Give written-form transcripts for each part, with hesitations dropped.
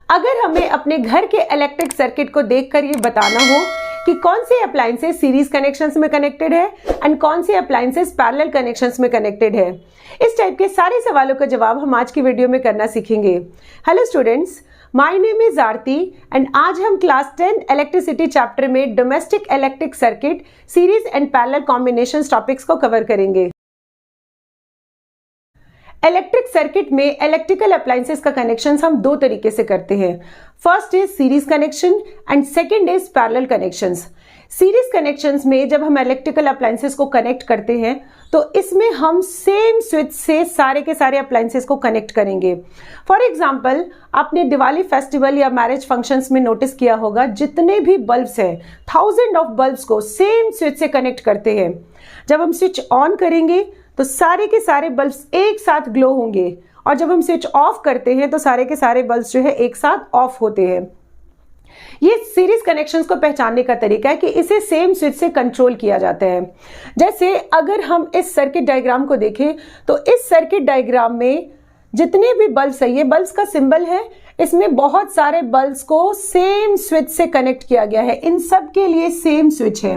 अगर हमें अपने घर के इलेक्ट्रिक सर्किट को देखकर ये बताना हो कि कौन से अप्लायंसेस सीरीज कनेक्शंस में कनेक्टेड है एंड कौन से अप्लायंसेस पैरेलल कनेक्शंस में कनेक्टेड है, इस टाइप के सारे सवालों का जवाब हम आज की वीडियो में करना सीखेंगे। Hello students, my name is Aarti and आज हम क्लास 10 इलेक्ट्रिसिटी चैप्टर में domestic electric circuit series and parallel combinations topics को कवर करेंगे। इलेक्ट्रिक सर्किट में इलेक्ट्रिकल अप्लायंसेस का कनेक्शन हम दो तरीके से करते हैं। First is series connection and second is parallel connections. Series connections में जब हम इलेक्ट्रिकल अप्लायंसेस को कनेक्ट करते हैं तो इसमें हम सेम स्विच से सारे के सारे अप्लायंसेस को कनेक्ट करेंगे। फॉर एग्जांपल, आपने दिवाली फेस्टिवल या मैरिज फंक्शंस में नोटिस किया होगा, जितने भी बल्ब्स हैं, 1000 ऑफ बल्ब्स को सेम स्विच से कनेक्ट करते हैं। जब हम स्विच ऑन करेंगे तो सारे के सारे बल्ब्स एक साथ ग्लो होंगे और जब हम स्विच ऑफ करते हैं तो सारे के सारे बल्ब्स जो है एक साथ ऑफ होते हैं। ये सीरीज कनेक्शंस को पहचानने का तरीका है कि इसे सेम स्विच से कंट्रोल किया जाता है। जैसे अगर हम इस सर्किट डायग्राम को देखें तो इस सर्किट डायग्राम में जितने भी बल्ब्स है, ये बल्ब्स का सिंबल है, इसमें बहुत सारे बल्ब्स को सेम स्विच से कनेक्ट किया गया है। इन सब के लिए सेम स्विच है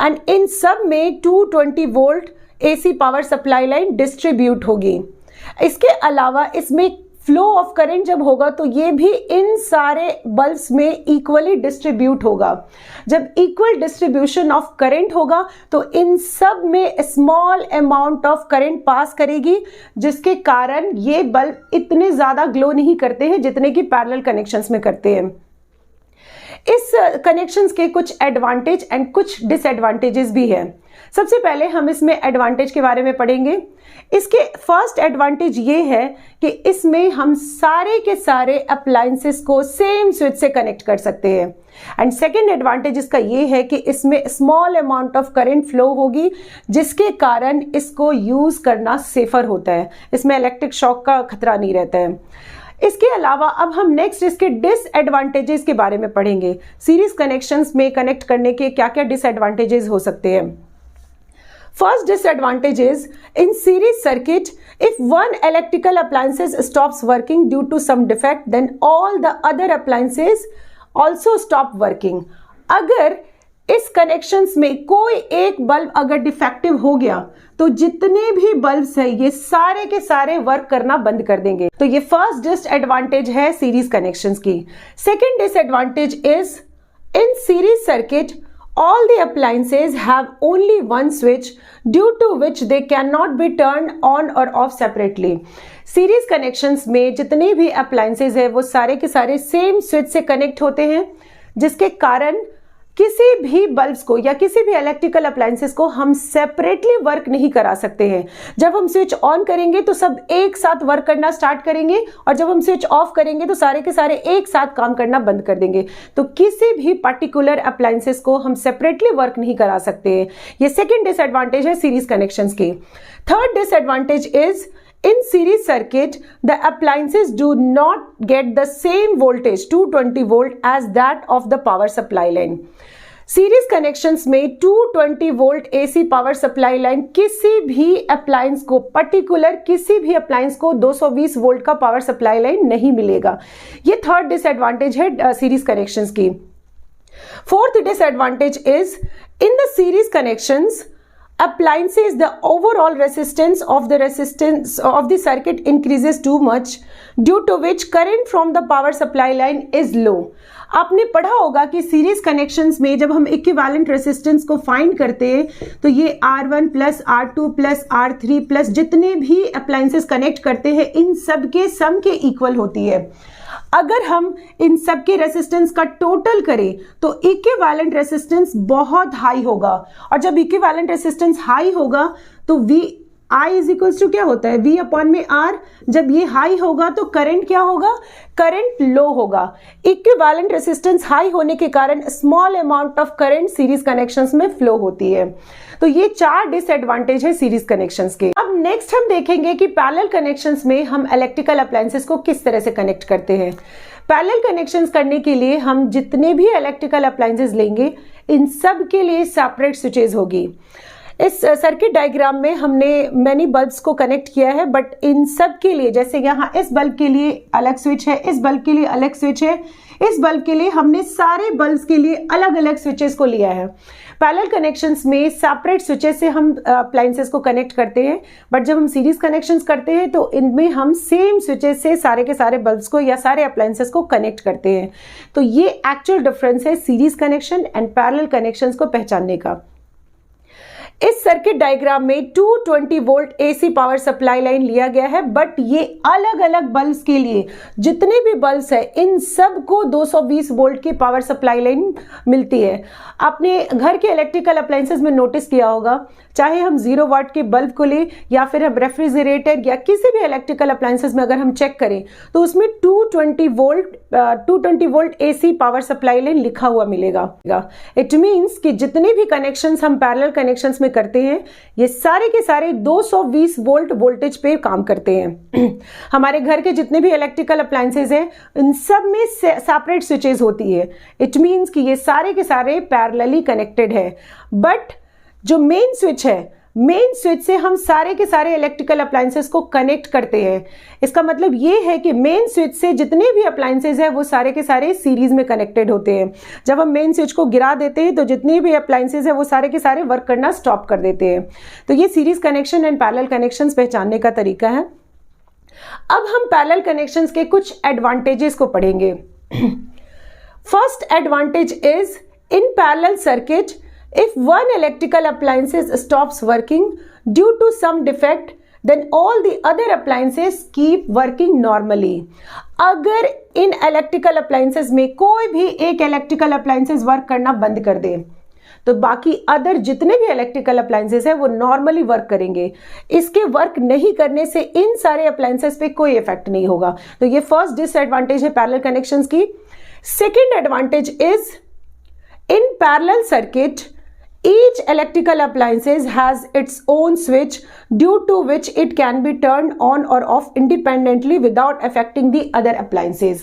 एंड इन सब में 220 volt AC power supply line distribute होगी। इसके अलावा इसमें फ्लो ऑफ करंट जब होगा तो ये भी इन सारे बल्ब्स में इक्वली डिस्ट्रीब्यूट होगा। जब इक्वल डिस्ट्रीब्यूशन ऑफ करंट होगा तो इन सब में small amount of current pass करेगी, जिसके कारण ये बल्ब इतने ज्यादा ग्लो नहीं करते हैं जितने कि पैरेलल कनेक्शंस में करते हैं। इस कनेक्शंस के कुछ एडवांटेज एंड कुछ डिसएडवांटेजेस भी हैं। सबसे पहले हम इसमें एडवांटेज के बारे में पढ़ेंगे। इसके फर्स्ट एडवांटेज ये है कि इसमें हम सारे के सारे अप्लायंसेस को सेम स्विच से कनेक्ट कर सकते हैं एंड सेकेंड एडवांटेज इसका ये है कि इसमें small amount of current flow होगी, जिसके कारण इसको यूज करना सेफर होता है। इसमें इलेक्ट्रिक शॉक का खतरा नहीं रहता है। इसके अलावा अब हम नेक्स्ट इसके डिसएडवांटेजेस के बारे में पढ़ेंगे। सीरीज कनेक्शंस में कनेक्ट करने के क्या क्या डिसएडवांटेजेस हो सकते हैं। First disadvantage is in series circuit, if one electrical appliances stops working due to some defect, then all the other appliances also stop working. अगर इस कनेक्शंस में कोई एक बल्ब अगर डिफेक्टिव हो गया तो जितने भी बल्ब्स हैं ये सारे के सारे वर्क करना बंद कर देंगे। तो ये फर्स्ट डिसएडवांटेज है सीरीज कनेक्शंस की। Second disadvantage is in series circuit all the appliances have only one switch due to which they cannot be turned on or off separately. Series connections में जितने भी अप्लायंसेज है वो सारे के सारे सेम स्विच से कनेक्ट होते हैं, जिसके कारण किसी भी बल्ब्स को या किसी भी इलेक्ट्रिकल अप्लायंसेस को हम सेपरेटली वर्क नहीं करा सकते हैं। जब हम स्विच ऑन करेंगे तो सब एक साथ वर्क करना स्टार्ट करेंगे और जब हम स्विच ऑफ करेंगे तो सारे के सारे एक साथ काम करना बंद कर देंगे। तो किसी भी पर्टिकुलर अप्लायंसेस को हम सेपरेटली वर्क नहीं करा सकते हैं। ये सेकेंड डिसएडवांटेज है सीरीज कनेक्शंस की। Third disadvantage is in series circuit the appliances do not get the same voltage 220 volt as that of the power supply line. Series connections में 220 volt AC power supply line किसी भी appliance को, particular किसी भी appliance को 220 volt का power supply line नहीं मिलेगा। ये थर्ड डिसएडवांटेज है सीरीज कनेक्शंस की। Fourth disadvantage is in the series connections appliances, the overall resistance of the circuit increases too much, due to which current from the power supply line is low. आपने पढ़ा होगा कि series connections में जब हम equivalent resistance को find करते हैं तो ये R1 plus R2 plus R3 plus जितने भी अप्लायंसेस कनेक्ट करते हैं इन सब के सम के इक्वल होती है। अगर हम इन सब के रेसिस्टेंस का टोटल करें तो इक्विवेलेंट रेसिस्टेंस बहुत हाई होगा और जब इक्विवेलेंट रेसिस्टेंस हाई होगा तो V I is equals to क्या होता है, V अपॉन में R। जब ये हाई होगा तो करंट क्या होगा, करंट लो होगा। इक्विवेलेंट रेसिस्टेंस हाई होने के कारण small amount of current series connections में फ्लो होती है। तो ये चार डिसएडवांटेज है सीरीज कनेक्शंस के। अब नेक्स्ट हम देखेंगे कि पैरेलल कनेक्शंस में हम इलेक्ट्रिकल अप्लायंसेस को किस तरह से कनेक्ट करते हैं। पैरेलल कनेक्शंस करने के लिए हम जितने भी इलेक्ट्रिकल अप्लायंसेस लेंगे इन सब के लिए सेपरेट स्विचेस होगी। इस सर्किट डायग्राम में हमने मैनी बल्ब्स को कनेक्ट किया है, बट इन सब के लिए, जैसे यहाँ इस बल्ब के लिए अलग स्विच है, इस बल्ब के लिए अलग स्विच है, इस बल्ब के लिए हमने सारे बल्ब्स के लिए अलग अलग स्विचेस को लिया है। पैरेलल कनेक्शंस में सेपरेट स्विचेस से हम अप्लायंसेस को कनेक्ट करते हैं, बट जब हम सीरीज कनेक्शंस करते हैं तो इनमें हम सेम स्विचेस से सारे के सारे बल्ब्स को या सारे अप्लायंसेस को कनेक्ट करते हैं। तो ये एक्चुअल डिफरेंस है series connection and parallel connections को पहचानने का। इस सर्किट डायग्राम में 220 volt AC power supply line लिया गया है, बट ये अलग अलग बल्ब्स के लिए जितने भी बल्ब्स है इन सब को 220 वोल्ट की पावर सप्लाई लाइन मिलती है। आपने घर के इलेक्ट्रिकल अप्लायंसेस में नोटिस किया होगा, चाहे हम 0 वाट के बल्ब को ले या फिर हम रेफ्रिजरेटर या किसी भी इलेक्ट्रिकल अप्लायंसेस में अगर हम चेक करें तो उसमें 220 volt AC power supply line लिखा हुआ मिलेगा। इट मीन्स कि जितने भी कनेक्शंस हम पैरेलल कनेक्शंस में करते हैं ये सारे के सारे 220 वोल्ट वोल्टेज पे काम करते हैं। हमारे घर के जितने भी इलेक्ट्रिकल अप्लायंसेस हैं इन सब में सेपरेट स्विचेस होती है। इट मीन्स कि ये सारे के सारे पैरेलली कनेक्टेड है, बट जो मेन स्विच है, मेन स्विच से हम सारे के सारे इलेक्ट्रिकल अप्लायंसेस को कनेक्ट करते हैं। इसका मतलब ये है कि मेन स्विच से जितने भी अप्लायंसेस हैं वो सारे के सारे सीरीज में कनेक्टेड होते हैं। जब हम मेन स्विच को गिरा देते हैं तो जितने भी अप्लायंसेस हैं वो सारे के सारे वर्क करना स्टॉप कर देते हैं। तो ये series connection and parallel connections पहचानने का तरीका है। अब हम पैरेलल कनेक्शंस के कुछ एडवांटेजेस को पढ़ेंगे। First advantage is in parallel circuit, if one electrical appliances stops working due to some defect, then all the other appliances keep working normally. अगर इन इलेक्ट्रिकल अप्लायंसेस में कोई भी एक इलेक्ट्रिकल अप्लायंसेस वर्क करना बंद कर दे तो बाकी अदर जितने भी इलेक्ट्रिकल अप्लायंसेस है वो नॉर्मली वर्क करेंगे। इसके वर्क नहीं करने से इन सारे अप्लायंसेस पे कोई इफेक्ट नहीं होगा। तो ये फर्स्ट डिसएडवांटेज है पैरेलल कनेक्शंस की। Second advantage is in parallel circuit each electrical appliances has its own switch due to which it can be turned on or off independently without affecting the other appliances.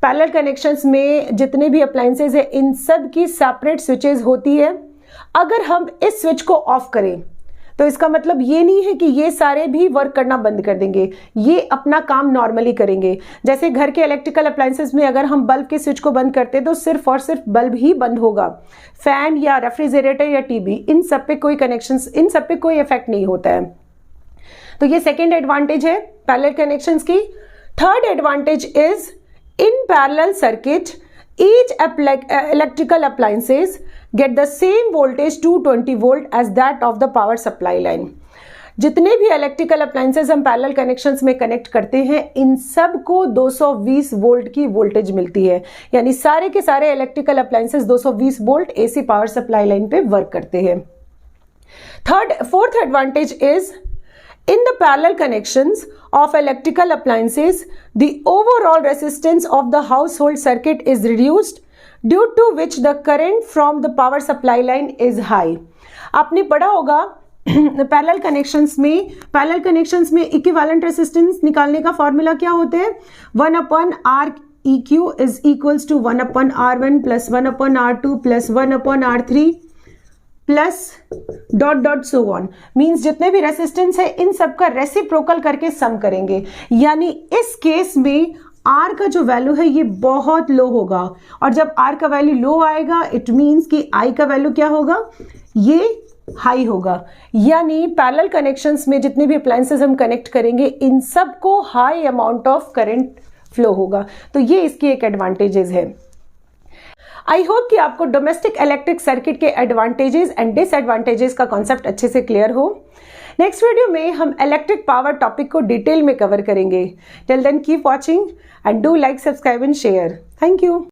Parallel connections में जितने भी appliances है इन सब की separate switches होती है। अगर हम इस स्विच को ऑफ करें तो इसका मतलब ये नहीं है कि ये सारे भी वर्क करना बंद कर देंगे, ये अपना काम नॉर्मली करेंगे। जैसे घर के इलेक्ट्रिकल अप्लायंसेस में अगर हम बल्ब के स्विच को बंद करते हैं तो सिर्फ और सिर्फ बल्ब ही बंद होगा। फैन या रेफ्रिजरेटर या टीवी इन सब पे कोई कनेक्शंस, इन सब पे कोई इफेक्ट नहीं होता है। तो ये सेकेंड एडवांटेज है पैरेलल कनेक्शंस की। Third advantage is in parallel circuit each electrical appliances get the same voltage 220 volt as that of the power supply line. जितने भी इलेक्ट्रिकल अप्लायंसेस हम पैरेलल कनेक्शंस में कनेक्ट करते हैं इन सब को 220 वोल्ट की वोल्टेज मिलती है, यानी सारे के सारे electrical appliances 220 volt AC power supply line पे वर्क करते हैं। Fourth advantage is in the parallel connections of electrical appliances, the overall resistance of the household circuit is reduced, due to which the current from the power supply line is high. आपने पढ़ा होगा parallel connections में equivalent resistance निकालने का formula क्या होता है? 1/REQ is equals to 1/R1 plus 1/R2 plus 1/R3 plus dot so on. Means जितने भी रेसिस्टेंस है इन सब का रेसिप्रोकल करके सम करेंगे। यानी इस केस में R का जो वैल्यू है ये बहुत लो होगा, और जब R का वैल्यू लो आएगा इट मीन्स कि I का वैल्यू क्या होगा? ये हाई होगा। यानी पैरेलल कनेक्शंस में जितने भी अप्लायंसेस हम कनेक्ट करेंगे इन सब को high amount of current flow होगा। तो ये इसकी एक एडवांटेजेस है। आई होप कि आपको डोमेस्टिक इलेक्ट्रिक सर्किट के एडवांटेजेस एंड डिसएडवांटेजेस का कॉन्सेप्ट अच्छे से क्लियर हो। नेक्स्ट वीडियो में हम इलेक्ट्रिक पावर टॉपिक को डिटेल में कवर करेंगे। Till then keep watching and do like, subscribe and share. Thank you.